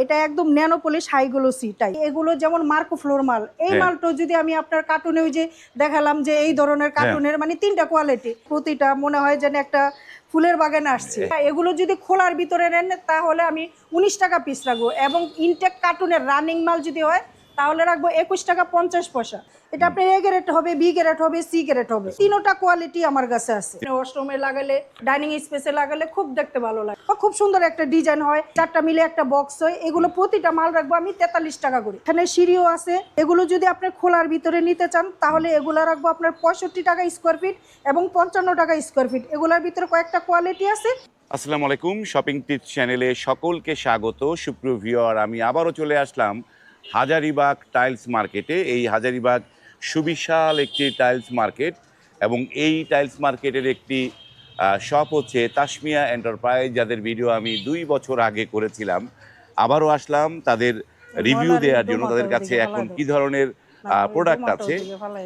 এটা একদম nano polish high glossy type. এগুলো যেমন মার্কো ফ্লোর মাল, এই মালটা যদি আমি আপনার কার্টুনে ওই যে দেখালাম যে এই ধরনের কার্টুনের মানে 3টা কোয়ালিটি, প্রতিটা মনে হয় যেন একটা ফুলের বাগানে আসছে। এগুলো যদি খোলার ভিতরে নেন তাহলে আমি 19 টাকা পিস রাখবো, এবং ইনটেক কার্টুনের রানিং মাল যদি হয় তাহলে রাখবো 21 টাকা 50 পয়সা। এটা আপনার এ গ্রেড হবে, বি গ্রেড হবে, সি গ্রেড হবে, তিনটা কোয়ালিটি আমার কাছে আছে। ওয়াশরুমে লাগালে, ডাইনিং স্পেসে লাগালে খুব দেখতে ভালো লাগে, খুব সুন্দর একটা ডিজাইন হয়, 4টা মিলে একটা বক্স হয়। এগুলো প্রতিটা মাল রাখবো আমি 43 টাকা করে। এখানে সিঁড়িও আছে। এগুলো যদি আপনি খোলার ভিতরে নিতে চান তাহলে এগুলো রাখবো আপনার 65 টাকা স্কোয়ার ফিট এবং 55 টাকা স্কোয়ার ফিট। এগুলোর ভিতরে কয়েকটা কোয়ালিটি আছে। আসসালামু আলাইকুম, শপিং টিপস চ্যানেলে সকলকে স্বাগত। সুপ্রিয় ভিউয়ার, আমি আবারও চলে আসলাম হাজারীবাগ টাইলস মার্কেটে। এই হাজারীবাগ সুবিশাল একটি টাইলস মার্কেট, এবং এই টাইলস মার্কেটের একটি শপ হচ্ছে তাসমিয়া এন্টারপ্রাইজ, যাদের ভিডিও আমি 2 বছর আগে করেছিলাম। আবারও আসলাম তাদের রিভিউ দেওয়ার জন্য, তাদের কাছে এখন কি ধরনের প্রোডাক্ট আছে,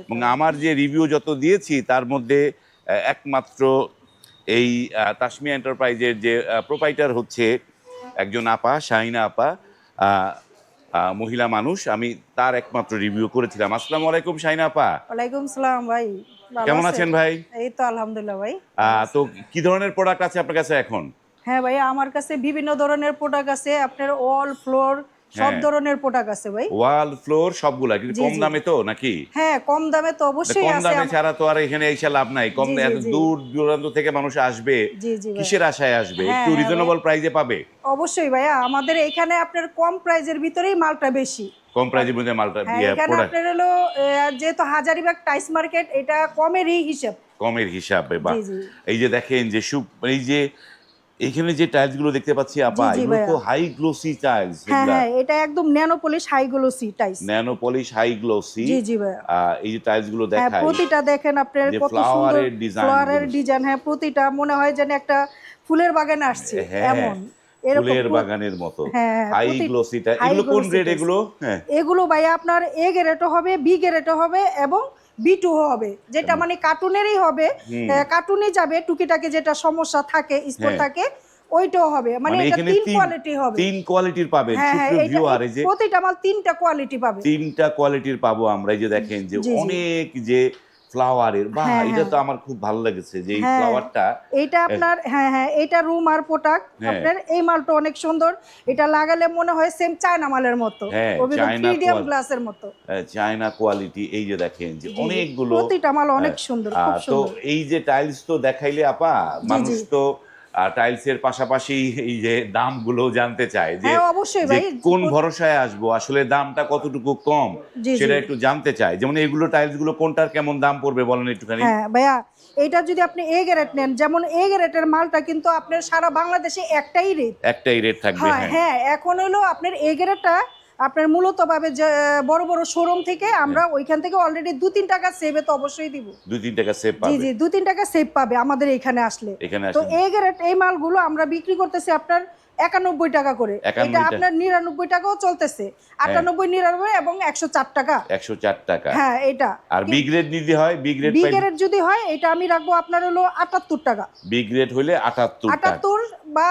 এবং আমার যে রিভিউ যত দিয়েছি তার মধ্যে একমাত্র এই তাসমিয়া এন্টারপ্রাইজের যে প্রোপাইটার হচ্ছে একজন আপা, শাহিনা আপা, মহিলা মানুষ। আমি তার একমাত্র রিভিউ করেছিলাম। আসসালামু আলাইকুম শাহিনা আপা। ওয়ালাইকুম সালাম ভাই, কেমন আছেন ভাই? এই তো আলহামদুলিল্লাহ ভাই। তো কি ধরনের প্রোডাক্ট আছে আপনার কাছে এখন? হ্যাঁ ভাই, আমার কাছে বিভিন্ন ধরনের প্রোডাক্ট আছে, আপনার ওয়াল ফ্লোর সব ধরনের প্রোডাক্ট আছে ভাই। ওয়াল ফ্লোর সবগুলা কিন্তু কম দামে তো নাকি? হ্যাঁ, কম দামে তো অবশ্যই আছে। কম দামে ছাড়া তো আর এখানে এসে লাভ নাই। কম এত দূর দূরান্ত থেকে মানুষ আসবে, কিসের আশায় আসবে? একটু রিজনেবল প্রাইসে পাবে। অবশ্যই ভাইয়া, আমাদের এখানে আপনার কম প্রাইজের ভিতরেই মালটা বেশি। কম প্রাইজের মধ্যে মালটা এখানে আপনার হলো যেহেতু হাজারীবাগ টাইলস মার্কেট, এটা কমেরই হিসাব। কমের হিসাবে বা এই যে দেখেন যে এই যে এইখানে যে টাইলস গুলো দেখতে পাচ্ছি আপা, এগুলো তো হাই গ্লোসি টাইলস। হ্যাঁ, এটা একদম nano polish high glossy tiles. Nano polish high glossy. জি জি ভাইয়া। এই যে টাইলস গুলো দেখাই, প্রতিটা দেখেন আপনার কত সুন্দর ফ্লাওয়ারের ডিজাইন। হ্যাঁ, প্রতিটা মনে হয় যেন একটা ফুলের বাগানে আসছে এমন, ফুলের বাগানের মতো হাই গ্লোসি টাইলস। এগুলো কোন গ্রেড এগুলো? এগুলো ভাইয়া আপনার এ গ্রেডও হবে, বি গ্রেডও হবে এবং B2 হবে, যেটা মানে কার্টুনেরই হবে, কার্টুনে যাবে টুকিটাকে যেটা সমস্যা থাকে, স্পট থাকে, ওইটাও হবে। মানে এটা 3 কোয়ালিটি হবে, 3 কোয়ালিটির পাবেন সুপ্রিয় ভিউয়ার। এই যে প্রতিটা মাল 3টা কোয়ালিটি পাবে, 3টা কোয়ালিটির পাবো আমরা। এই যে দেখেন যে অনেক যে ফ্লাওয়ারের, বাহ, এটা তো আমার খুব ভালো লেগেছে যে এই ফ্লাওয়ারটা। এটা আপনার এটা রুম আর প্রোডাক্ট আপনার। এই মালটা অনেক সুন্দর, এটা লাগালে মনে হয় সেম চায়না মালের মতো, মিডিয়াম গ্লাসের মতো, চায়না কোয়ালিটি। এই যে দেখেন যে অনেকগুলো, প্রতিটা মাল অনেক সুন্দর, খুব সুন্দর। তো এই যে টাইলস তো দেখাইলে আপা, মানুষ তো টাইলসের পাশাপাশি এই যে দামগুলো জানতে চায় যে কোন ভরসায় আসবো, আসলে দামটা কতটুকু কম সেটা একটু জানতে চায়। যেমন এগুলো টাইলস গুলো কোনটার কেমন দাম পড়বে বলেন একটুখানি। হ্যাঁ ভাইয়া, এটা যদি আপনি এ গ্রেড নেন, যেমন এ গ্রেডের মালটা কিন্তু আপনার সারা বাংলাদেশে একটাই রেট থাকবে। হ্যাঁ, এখন হলো আপনার এ গ্রেডটা আপনার মূলত ভাবে বড় বড় শোরুম থেকে আমরা ওইখান থেকে অলরেডি 2-3 টাকা সেভে তো অবশ্যই দিব। 2-3 টাকা সেভ পাবে। জি 2-3 টাকা সেভ পাবে আমাদের এখানে আসলে। তো এ গ্রেড এই মালগুলো আমরা বিক্রি করতেছি আপনার 91 টাকা করে। এটা আপনার 99 টাকাও চলতেছে, 98, 99 এবং 104 টাকা। 104 টাকা। হ্যাঁ, এটা। আর বি গ্রেড নিতে হয়, বি গ্রেড যদি হয় এটা আমি রাখবো আপনার হলো 78 টাকা। বি গ্রেড হলে 78 বা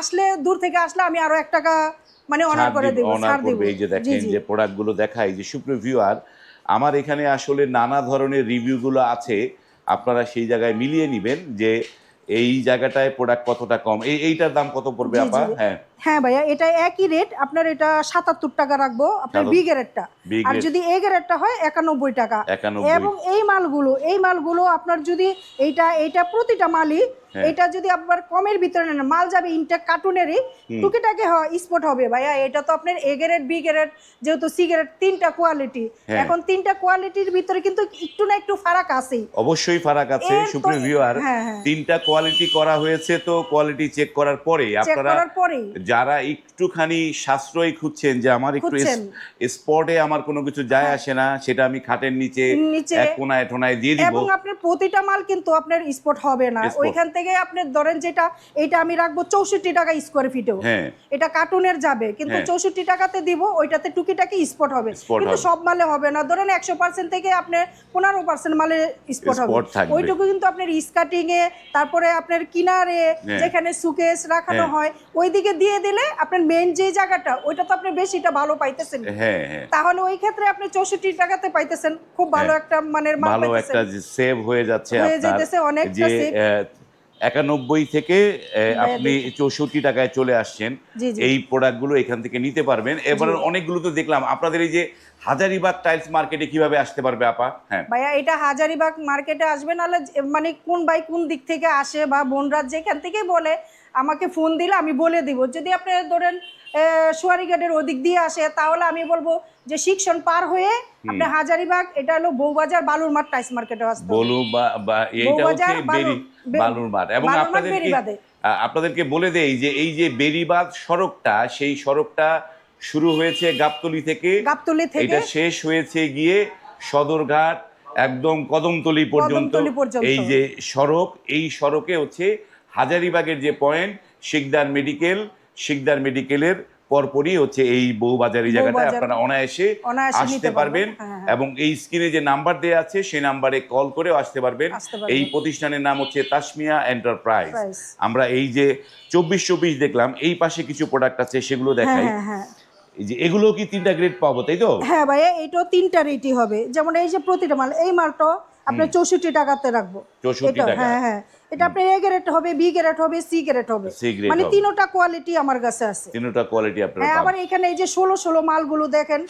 আসলে দূর থেকে আসলে আমি আরো 1 টাকা মানে অনার করে দেব, ছাড় দেব। এই যে দেখেন যে প্রোডাক্টগুলো দেখাই যে সুপ্রিয় ভিউয়ার, আমার এখানে আসলে নানা ধরনের রিভিউগুলো আছে, আপনারা সেই জায়গায় মিলিয়ে নেবেন যে এই জায়গাটায় প্রোডাক্ট কতটা কম। এইটার দাম কত পড়বে আপা? হ্যাঁ ভাইয়া, এটা একই রেট আপনার, এটা 77 টাকা রাখবো আপনার বি গ্রেডটা। আর যদি এ গ্রেডটা হয় 91 টাকা। এবং এই মালগুলো আপনার যদি এইটা প্রতিটা মালই, এটা যদি আপনার কমের ভিতরে নেন, মাল যাবে ইনটেক কার্টুনেরই, টুকিটাকে স্পট হবে ভাইয়া। এটা তো আপনার এ গ্রেড, বি গ্রেড, যেহেতু সি গ্রেড, 3টা কোয়ালিটি। এখন 3টা কোয়ালিটির ভিতরে কিন্তু একটু না একটু ফারাক আছে, অবশ্যই ফারাক আছে সুপ্রিয় ভিউয়ার। 3টা কোয়ালিটি করা হয়েছে, তো কোয়ালিটি চেক করার পরে আপনারা যারা একটুখানি সাশ্রয় খুঁজছেন যে আমার একটু স্পটে আমার কোনো কিছু যায় আসে না, সেটা আমি খাটের নিচে এক কোনায় ঠোনায় দিয়ে দিব। এবং আপনার প্রতিটা মাল কিন্তু আপনার স্পট হবে না। ওইখান থেকে আপনি ধরেন যেটা এইটা আমি রাখবো 64 টাকা স্কোয়ার ফিটেও, এটা কার্টুনের যাবে কিন্তু 64 টাকাতে দিব, ওইটাতে টুকিটাকি স্পট হবে, কিন্তু সব মালে হবে না। ধরেন 100% থেকে আপনার 15% মালে স্পট হবে, ওইটুকু কিন্তু আপনার স্কার্টিং এ, তারপরে আপনার কিনারে যেখানে সুকেস রাখানো হয় ওইদিকে দিয়ে দিয়ে দিলে আপনার মেইন যে জায়গাটা ওইটা তো আপনি বেশিটা ভালো পাইতেছেন, হ্যাঁ হ্যাঁ, তাহলে ওই ক্ষেত্রে আপনি 64 টাকাতে পাইতেছেন, খুব ভালো একটা মানের মাল ভালো পাইতেছেন, একটা সেভ হয়ে যাচ্ছে হয়ে আপনার, যাইতেছে অনেকটা যে সেভ। 91 থেকে ভাইয়া আপনি দেখি। 64 টাকায় চলে আসছেন। জি জি এই প্রোডাক্টগুলো এখান থেকে নিতে পারবেন। এবার জি। অনেকগুলো তো দেখলাম আপনাদের এই যে হাজারীবাগ টাইলস মার্কেটে কিভাবে আসতে পারবে আপা? হ্যাঁ, ভাইয়া এটা হাজারিবাগ মার্কেটে আসবে, নাহলে মানে কোন বাই কোন দিক থেকে আসে বা বোনরা যেখান থেকে বলে আমাকে ফোন দিলে আমি বলে দিব। যদি আপনি ধরেন সুয়ারিঘাটের ওদিক দিয়ে আসে তাহলে আমি বলবো যে শিক্ষণ পার হয়ে আপনি হাজারিবাগ, এটা হলো বউবাজার বালুর মাঠ টাইস মার্কেটে আসতে হবে। বলু বা এইটা হচ্ছে বউবাজার বালুর মাঠ। এবং বালুর মাঠ আপনাদেরকে বেরিবাদে। আপনাদেরকে বলে দেই যে এই যে বেরিবাদ সড়কটা, সেই সড়কটা শুরু হয়েছে গাবতলী থেকে, গাবতলী থেকে এটা শেষ হয়েছে গিয়ে সদরঘাট একদম কদমতলী পর্যন্ত। কদমতলী পর্যন্ত। এই যে সড়ক, এই সড়কে হচ্ছে হাজারীবাগের যে পয়েন্ট শিকদার মেডিকেলের পরপরই হচ্ছে এই বউবাজারি জায়গাটা, বউবাজার। আপনারা অনায়াসে অনায়াসে আসতে নিতে পারবেন। হ্যাঁ, হ্যাঁ। এবং এই স্ক্রিনে যে নাম্বার দেওয়া আছে সেই নাম্বারে কল করেও আসতে পারবেন। আসতে পারবেন। এই প্রতিষ্ঠানের নাম হচ্ছে তাসমিয়া এন্টারপ্রাইজ। প্রাইস। আমরা এই যে 24 দেখলাম, এই পাশে কিছু প্রোডাক্ট আছে সেগুলো হ্যাঁ দেখাই। হ্যাঁ হ্যাঁ এই যে এগুলো কি 3টা গ্রেড পাবো, তাই তো? হ্যাঁ ভাইয়া, এইটাও 3টা রেটই হবে। যেমন এই যে প্রতিটা মাল, এই মালটা আপনার 64 টাকাতে রাখবো। 64 এটা টাকা। হ্যাঁ হ্যাঁ, এটা আপনার এ গ্রেড হবে, বি গ্রেড হবে, সি গ্রেড হবে, C grade মানে হবে। তিনটা কোয়ালিটি আমার কাছে আছে। 3টা কোয়ালিটি আপনারা হ্যাঁ, আবার পাবেন। এখানে এই যে 16 মালগুলো দেখেন,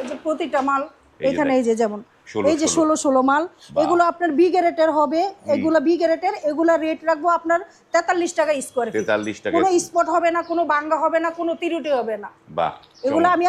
এই যে প্রতিটা মাল এই যে এখানে এই যে যেমন 16 এই যে 16 মাল, এগুলো আপনার বি গ্রেডের হবে, এগুলো বি গ্রেডের, এগুলা রেট রাখবো আপনার 43 টাকা স্কোয়ার ফিট। 43 টাকা। কোনো স্পট হবে না, কোনো ভাঙ্গা হবে না, কোনো তিরুটি হবে না। বাহ, এগুলো আমি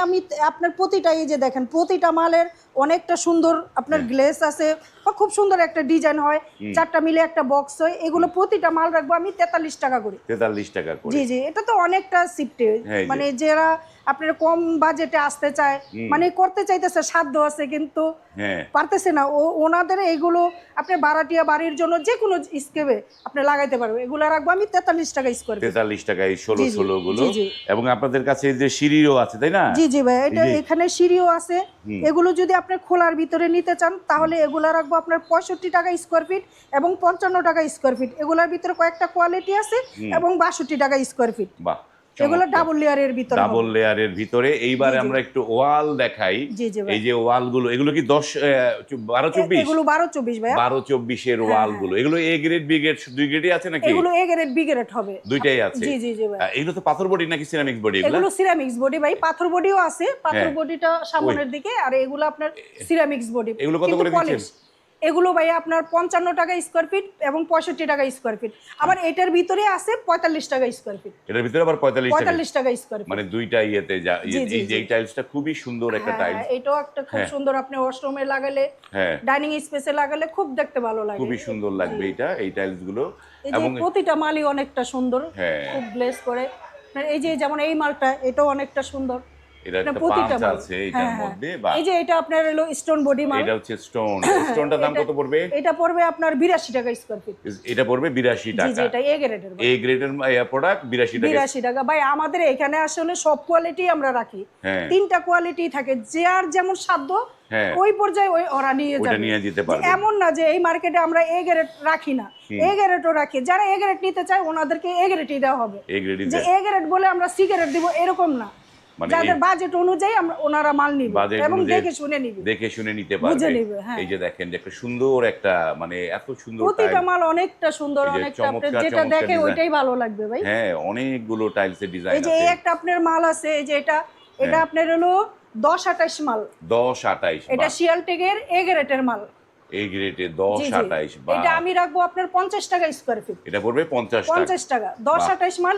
আপনার প্রতিটা এই যে দেখেন প্রতিটা মালের অনেকটা সুন্দর আপনার গ্লেস আছে বা খুব সুন্দর একটা ডিজাইন হয়, 4টা মিলে একটা বক্স হয়। এগুলো প্রতিটা মাল রাখবো আমি 43 টাকা করে। 43 টাকা করে। জি জি, এটা তো অনেকটা শিফটে, হ্যাঁ, এই যে। মানে যারা আপনার কম বাজেটে আসতে চায়, মানে করতে চাইতেছে, সাধ্য আছে কিন্তু হ্যাঁ, পারতেছে না, ওনাদের এইগুলো আপনি ভাড়াটিয়া বাড়ির জন্য যে কোনো স্কেপে আপনি লাগাইতে পারবেন। এগুলো রাখবো আমি 43 টাকা স্কোয়ার ফিট। 43 টাকা এই 16 গুলো। জি, জি। এবং আপনাদের কাছে এই যে সিঁড়িও আছে, তাই না? জি জি ভাই, এটা এই যে- এখানে সিঁড়িও আছে। এগুলো যদি আপনি খোলার ভিতরে নিতে চান তাহলে এগুলা রাখবো আপনার 65 টাকা স্কোয়ার ফিট এবং 55 টাকা স্কোয়ার ফিট। এগুলোর ভিতরে কয়েকটা কোয়ালিটি আছে এবং 62 টাকা স্কোয়ার ফিট। বাহ, এগুলো ডাবল লেয়ারের ভিতরে হবে। ডাবল লেয়ারের ভিতরে। এইবার জি, জি। আমরা একটু ওয়াল দেখাই। জি, জি ভাই। এই যে ওয়াল গুলো, এগুলো কি 12-24? এগুলো 12-24 ভাইয়া। 12-24 ওয়াল গুলো, এগুলো এ গ্রেড বি গ্রেড দুই গ্রেডই আছে নাকি? এগুলো এ গ্রেড বি গ্রেড হবে, দুইটাই আছে। জি জি জি ভাই। এগুলো তো পাথর বডি নাকি সিরামিক বডি? এগুলো সিরামিক্স বডি ভাই, পাথর বডিও আছে, পাথর হ্যাঁ। বডিটা সামনের দিকে, আর এগুলো আপনার সিরামিক্স বডি। এগুলো কত করে দিচ্ছেন? এগুলো ভাই আপনার 55 টাকা স্কোয়ার ফিট এবং 65 টাকা স্কোয়ার ফিট। আবার এটার ভিতরে আছে 45 টাকা স্কোয়ার ফিট। এটার ভিতরে আবার 45 টাকা স্কোয়ার ফিট। মানে দুইটা ইয়েতে জি, জি, এই যে জি। এই টাইলসটা খুবই সুন্দর একটা টাইলস। এটাও একটা খুব হ্যাঁ। সুন্দর, আপনি ওয়াশরুমে লাগালে, হ্যাঁ, ডাইনিং স্পেসে লাগালে খুব দেখতে ভালো লাগে। খুবই সুন্দর লাগবে এই টাইলস গুলো। এই যে এবং প্রতিটা মালই অনেকটা সুন্দর, হ্যাঁ। খুব গ্লেজ করে। আপনার এই যে যেমন এই মালটা, এটাও অনেকটা সুন্দর। এটা একটা প্রতিটা পাঁচ মাল। আছে হ্যাঁ, এটার হ্যাঁ। মধ্যে। বা এই যে এটা আপনার হলো স্টোন বডি মাল। এটা হচ্ছে স্টোনটার দাম কত পড়বে? এটা পড়বে আপনার 82 টাকা স্কোয়ার ফিট। এটা পড়বে 82 জি জি, টাকা। এটা এ গ্রেডের। এ গ্রেডের প্রোডাক্ট 82 টাকা। 82 টাকা ভাই। আমাদের এখানে আসলে সব কোয়ালিটি আমরা রাখি, হ্যাঁ। 3টা কোয়ালিটি থাকে, যে আর যেমন সাধ্য হ্যাঁ। ওই পর্যায়ে ওরা নিয়ে ওটা যাবে। নিয়ে যেতে যে পারবে। এমন না যে এই মার্কেটে আমরা এ গ্রেড রাখি না, এ গ্রেডও রাখি। যারা এ গ্রেড নিতে চায় ওনাদেরকে এ গ্রেডই দেওয়া হবে। এ গ্রেডই যে এ গ্রেড বলে আমরা সি গ্রেড দিব এরকম না, মানে যাদের বাজেট অনুযায়ী ওনারা মাল নিবে বাজেট এবং অনুযায়ী দেখে শুনে নিবে, দেখে শুনে নিতে বুঝে পারবে। নিবে, হ্যাঁ। এই যে দেখেন যে একটা সুন্দর একটা, মানে এত সুন্দর প্রতিটা টাইলস। মাল অনেকটা সুন্দর, এই যে অনেকটা আপনার চমৎকার যেটা দেখে design। ওইটাই ভালো লাগবে ভাই। হ্যাঁ, অনেকগুলো টাইলসের ডিজাইন এই যে আছে। এই একটা আপনার মাল আছে, এই যে এটা হ্যাঁ। আপনার হলো 10-28 মাল। 10-28 এটা শিয়ালটেকের এ গ্রেডের মাল। এই গ্রেডে জি, জি। 10-28 বা এটা আমি রাখবো আপনার 50 টাকা স্কোয়ার ফিট। এটা পড়বে 50 টাকা। 50 টাকা 10-28 মাল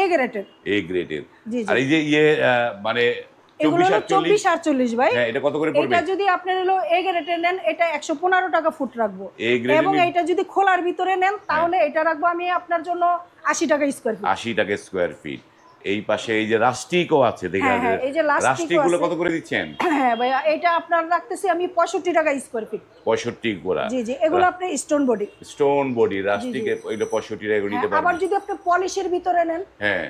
এ গ্রেডের। এই গ্রেডের। জি, জি। আর এই যে মানে এগুলো হলো 24-48, 24-48 ভাই। হ্যাঁ, এটা কত করে পড়বে? এটা যদি আপনার হলো এ গ্রেডের নেন এটা 115 টাকা ফুট রাখবো। এ গ্রেডের এবং এটা যদি খোলার ভিতরে নেন তাহলে এটা রাখবো আমি আপনার জন্য 80 টাকা স্কোয়ার ফিট। 80 টাকা স্কোয়ার ফিট। এই পাশে এই যে রাস্টিকও আছে, দেখা হ্যাঁ, হ্যাঁ, এই যে রাস্টিকও রাস্টিক গুলো আছে। কত করে দিচ্ছেন? হ্যাঁ ভাইয়া, এটা আপনার রাখতেছি আমি 65 টাকা স্কোয়ার ফিট। 65 গোড়া। জি জি, এগুলো আপনি স্টোন বডি। স্টোন বডি রাস্টিকে এটা 65 টাকা করে নিতে আবার পারবেন। যদি আপনি পলিশের ভিতরে নেন হ্যাঁ,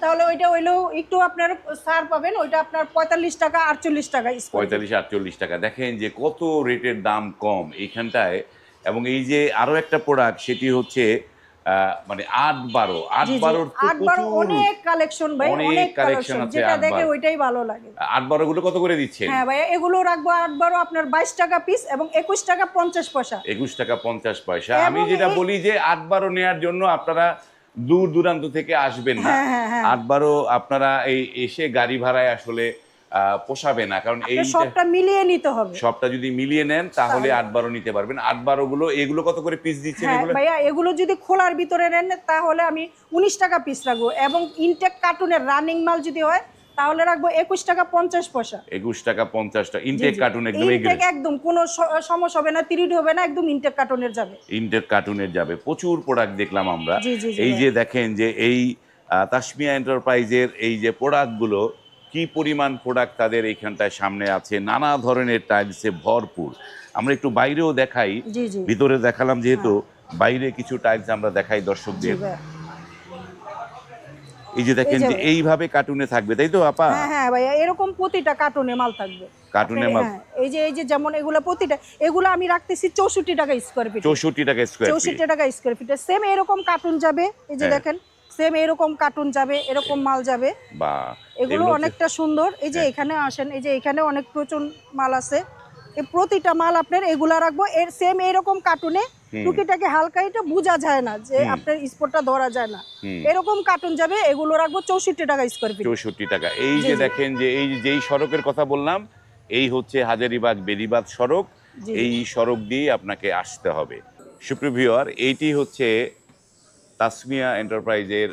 তাহলে ওইটা হইলেও একটু আপনার ছাড় পাবেন, ওইটা আপনার 45 টাকা 48 টাকা স্কোয়ার ফিট। 45-48 টাকা। দেখেন যে কত রেটের দাম কম এইখানটায়। এবং এই যে আরো একটা প্রোডাক্ট, সেটি হচ্ছে মানে 8-12 জি জি 8-12 তো 8-12 প্রচুর অনেক কালেকশন ভাই, অনেক অনেক কালেকশন কালেকশন, আছে যেটা দেখে 8-12 ওইটাই ভালো লাগে। 8-12 গুলো কত করে দিচ্ছেন? হ্যাঁ ভাইয়া, এগুলো রাখবো 8-12 আপনার 22 টাকা পিস এবং 21 টাকা 50 পয়সা। 21 টাকা 50 পয়সা। আমি এবং যেটা এই বলি যে 8-12 নেয়ার জন্য আপনারা দূর দূরান্ত থেকে আসবেন না। হ্যাঁ হ্যাঁ হ্যাঁ 8-12 আপনারা এই এসে গাড়ি ভাড়ায় আসলে পোষাবে না, কারণ আপনার এইটা সবটা মিলিয়ে নিতে হবে সবটা যদি মিলিয়ে নেন তাহলে তাহলে। 8-12 নিতে পারবেন। 8-12 গুলো এগুলো কত করে পিস দিচ্ছেন হ্যাঁ এগুলো? ভাইয়া, এগুলো যদি খোলার ভিতরে নেন তাহলে আমি 19 টাকা পিস রাখবো, এবং ইনটেক কার্টুনের রানিং মাল যদি হয় তাহলে রাখবো 21 টাকা 50 পয়সা। 21 টাকা 50 টা জি ইনটেক জি কার্টুন একদম ইনটেক একদম কোনো সমস্যা হবে না, তিরিট হবে না, একদম ইনটেক কার্টুনের যাবে। ইনটেক কার্টুনের যাবে। প্রচুর প্রোডাক্ট দেখলাম আমরা। জি জি জি এই ভাইয়া। যে দেখেন যে এই তাসমিয়া এন্টারপ্রাইজের এই যে প্রোডাক্টগুলো, কি পরিমাণ প্রোডাক্ট তাদের এইখানটায় সামনে আছে, নানা ধরনের টাইলসে ভরপুর। আমরা একটু বাইরেও দেখাই, জি জি ভিতরে দেখালাম যেহেতু, হ্যাঁ বাইরে কিছু টাইলস আমরা দেখাই জি দর্শকদের। ভাইয়া। এই যে এই দেখেন যে যে ভাইয়া, এইভাবে কার্টুনে থাকবে, তাই তো আপা? হ্যাঁ হ্যাঁ ভাইয়া, এরকম প্রতিটা কার্টুনে মাল থাকবে। আপনি কার্টুনে মাল হ্যাঁ, এই যে যেমন এগুলো প্রতিটা, এগুলো আমি রাখতেছি 64 টাকা স্কোয়ার ফিট। 64 টাকা স্কোয়ার ফিট। 64 টাকা স্কোয়ার ফিটে সেম এরকম কার্টুন যাবে। এই যে হ্যাঁ। দেখেন, সেম এরকম কার্টুন যাবে, এরকম মাল যাবে। বা এগুলো এগুলো হচ্ছে, অনেকটা সুন্দর। এই যে হ্যাঁ, এখানে আসেন, এই যে এখানে অনেক প্রচুর মাল আছে। এই প্রতিটা মাল আপনার এগুলা রাখবো এর সেম এরকম কার্টুনে। হুম, টুকিটাকে হালকা, এটা বোঝা যায় না যে হুম, আপনার স্পটটা ধরা যায় না, হুম। এরকম কার্টুন যাবে। এগুলো রাখবো 64 টাকা স্কোয়ার ফিট। 64 টাকা। এই জি যে জি দেখেন যে এই যেই সড়কের কথা বললাম, এই হচ্ছে হাজারীবাগ বেড়িবাঁধ সড়ক। জি জি এই সড়ক দিয়ে আপনাকে আসতে হবে। সুপ্রিয় ভিউয়ার, এইটি হচ্ছে তাসমিয়া এন্টারপ্রাইজের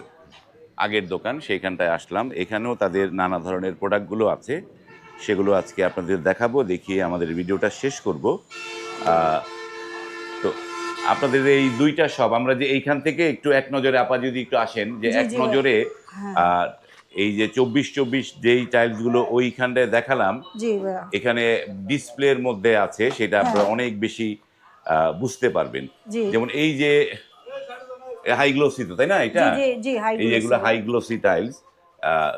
আগের দোকান, সেইখানটায় আসলাম। এখানেও তাদের নানা ধরনের প্রোডাক্টগুলো আছে, সেগুলো আজকে আপনাদের দেখাবো, দেখিয়ে আমাদের ভিডিওটা শেষ করব। আহ, তো আপনাদের এই দুইটা শপ, আমরা যে এইখান থেকে একটু এক নজরে আপা যদি একটু আসেন, যে জি এক জি নজরে হ্যাঁ আহ, এই যে 24-24 যেই টাইলসগুলো ওইখানটায় দেখালাম, জি ভাইয়া এখানে ডিসপ্লের মধ্যে আছে, সেটা আপনারা হ্যাঁ অনেক বেশি বুঝতে পারবেন। জি যেমন এই যে হাই গ্লোসি, তো তাই না এটা? জি জি জি হাই এই যে এগুলো গ্লোসি হাই গ্লোসি টাইলস,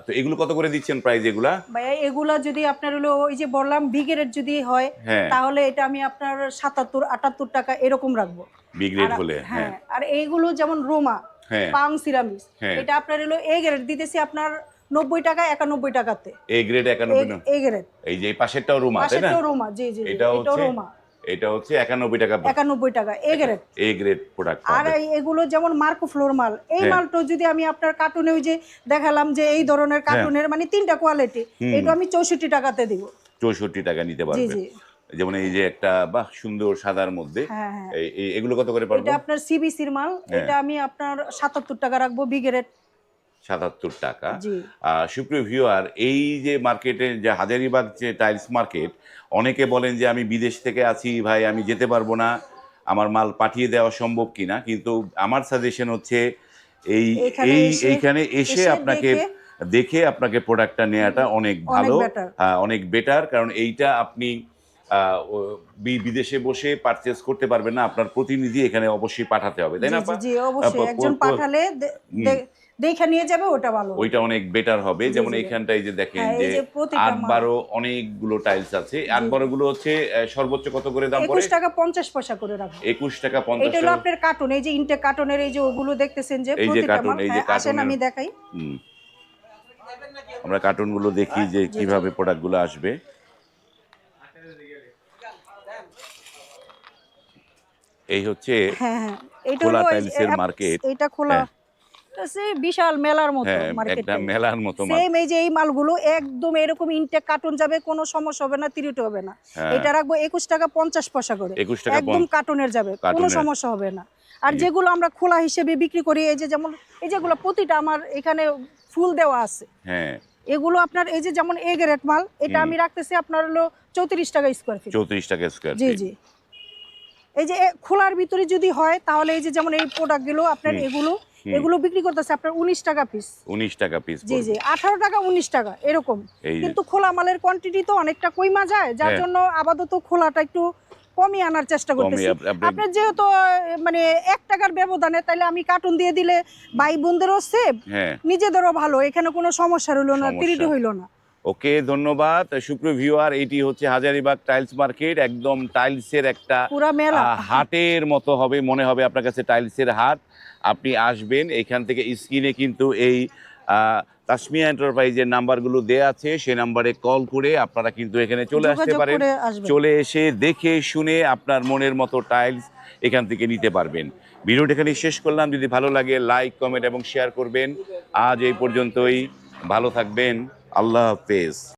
তো এগুলো কত করে দিচ্ছেন প্রাইস এগুলা? ভাইয়া। এগুলা যদি আপনার হলো ওই যে বললাম বিগের যদি হয় হ্যাঁ, তাহলে এটা আমি আপনার 77-78 টাকা এরকম রাখবো। বিগ আর রেড হলে, হ্যাঁ, হ্যাঁ, আর এইগুলো যেমন রোমা হ্যাঁ, পাং সিরামিক্স, হ্যাঁ। এটা আপনার হলো এ গ্রেড দিতেছি আপনার 90 টাকা 91 টাকাতে। এ গ্রেড 91 না? এ গ্রেড এই যে এই পাশেরটাও রুমা, তাই না? পাশেরটাও রোমা, জি জি জি এটা এটাও হচ্ছে, রোমা। এটা হচ্ছে 91 টাকা 91 টাকা A grade. A grade product আর পাবে। এগুলো যেমন মার্কো ফ্লোর মাল, এই হ্যাঁ, মালটা যদি আমি আপনার কার্টুনে ওই যে দেখালাম যে এই ধরনের হ্যাঁ, কার্টুনের মানে তিনটা কোয়ালিটি, হুম, এটা আমি 64 টাকাতে দিব। 64 টাকা নিতে জি পারবে। জি যেমন এই যে একটা বাহ সুন্দর সাদার মধ্যে, হ্যাঁ হ্যাঁ, এগুলো কত করে পারবো? এটা আপনার সিবিসির মাল, হ্যাঁ, এটা আমি আপনার 77 টাকা রাখবো বিগের। 77 টাকা। জি সুপ্রিয় ভিউয়ার, এই যে মার্কেটে যে হাজারীবাগ যে টাইলস মার্কেট, অনেকে বলেন যে আমি বিদেশ থেকে আছি ভাই, আমি যেতে পারবো না, আমার মাল পাঠিয়ে দেওয়া সম্ভব কিনা, কিন্তু আমার সাজেশন হচ্ছে এই এখানে এই এসে এইখানে এসে এসে আপনাকে দেখে দেখে আপনাকে প্রোডাক্টটা নেওয়াটা অনেক অনেক ভালো, বেটার। অনেক বেটার, কারণ এইটা আপনি বিদেশে বসে পারচেস করতে পারবেন না, আপনার প্রতিনিধি এখানে অবশ্যই পাঠাতে হবে, তাই জি না জি আপা? জি অবশ্যই একজন পাঠালে হুম, দেখে নিয়ে যাবে, ওটা ভালো হবে। ওইটা অনেক বেটার হবে। জি যেমন জি ভাই। এইখানটায় যে দেখেন হ্যাঁ যে এই যে প্রতিটা মাল 8-12 অনেকগুলো টাইলস আছে। জি 8-12 গুলো হচ্ছে সর্বোচ্চ কত করে দাম পড়ে? 21 টাকা 50 পয়সা করে রাখবো। 21 টাকা 50 এটা হলো টাকা। আপনার কার্টুন, এই যে ইনটেক কার্টুনের এই যে ওগুলো দেখতেছেন যে এই যে প্রতিটা কার্টুন, মাল। এই যে হ্যাঁ আসেন কার্টুনের, আমি দেখাই। হুম, আমরা কার্টুন গুলো দেখি যে জি জি কিভাবে প্রোডাক্ট গুলো আসবে। এই হচ্ছে হ্যাঁ হ্যাঁ, এটা খোলা হলো টাইলসের মার্কেট। এইটা খোলা, হ্যাঁ, এটা সে বিশাল মেলার মতো হ্যাঁ, একটা মার্কেটটাই। মেলার মতো সেম এই যে এই মালগুলো একদম এরকম ইনটেক কার্টুন যাবে, কোনো সমস্যা হবে না, তিরিট হবে না। হ্যাঁ, এটা রাখবো 21 টাকা 50 পয়সা করে, 21 টাকা একদম কার্টুনের যাবে, কোনো কার্টুনের। সমস্যা হবে না। আর এই যে, যেগুলো আমরা খোলা হিসেবে বিক্রি করি, এই যে যেমন এই যেগুলো প্রতিটা আমার এখানে ফুল দেওয়া আছে, হ্যাঁ, এগুলো আপনার এই যে যেমন এ গ্রেড মাল, এটা হুম, আমি রাখতেছি আপনার হলো 34 টাকা স্কোয়ার ফিট। 34 টাকা স্কোয়ার জি ফিট। জি এই যে খোলার ভিতরে যদি হয় তাহলে এই যে যেমন এই প্রোডাক্টগুলো আপনার হুম, এগুলো হুম, এগুলো বিক্রি করতেছে আপনার 19 টাকা পিস। 19 টাকা পিস জি জি পড়বে। 18 টাকা 19 টাকা এরকম। এই যে, কিন্তু খোলা মালের কোয়ান্টিটি তো অনেকটা কমা যায়, যার হ্যাঁ, জন্য আপাতত খোলাটা একটু কমই আনার চেষ্টা কমই করতেছি। আপনি, আপনার যেহেতু মানে 1 টাকার ব্যবধানে, তাহলে আমি কার্টুন দিয়ে দিলে ভাই বোনদেরও সেভ, হ্যাঁ, নিজেদেরও ভালো, এখানে কোনো সমস্যা হইলো না, সমস্যা, তিরিটি হইলো না। ওকে, ধন্যবাদ সুপ্রিয় ভিউয়ার। এটি হচ্ছে হাজারীবাগ টাইলস মার্কেট, একদম টাইলসের একটা পুরা মেলা। হাটের মতো হবে, মনে হবে আপনার কাছে টাইলসের হাট। আপনি আসবেন এখান থেকে। স্ক্রিনে কিন্তু এই তাসমিয়া এন্টারপ্রাইজের নাম্বারগুলো দেয়া আছে, সেই নাম্বারে কল করে আপনারা কিন্তু এখানে চলে আসতে যোগাযোগ পারেন। করে আসবেন। চলে এসে দেখে শুনে আপনার মনের মতো টাইলস এখান থেকে নিতে পারবেন। ভিডিওটা এখানে শেষ করলাম। যদি ভালো লাগে লাইক, কমেন্ট এবং শেয়ার করবেন। আজ এই পর্যন্তই, ভালো থাকবেন, আল্লাহ হাফেজ।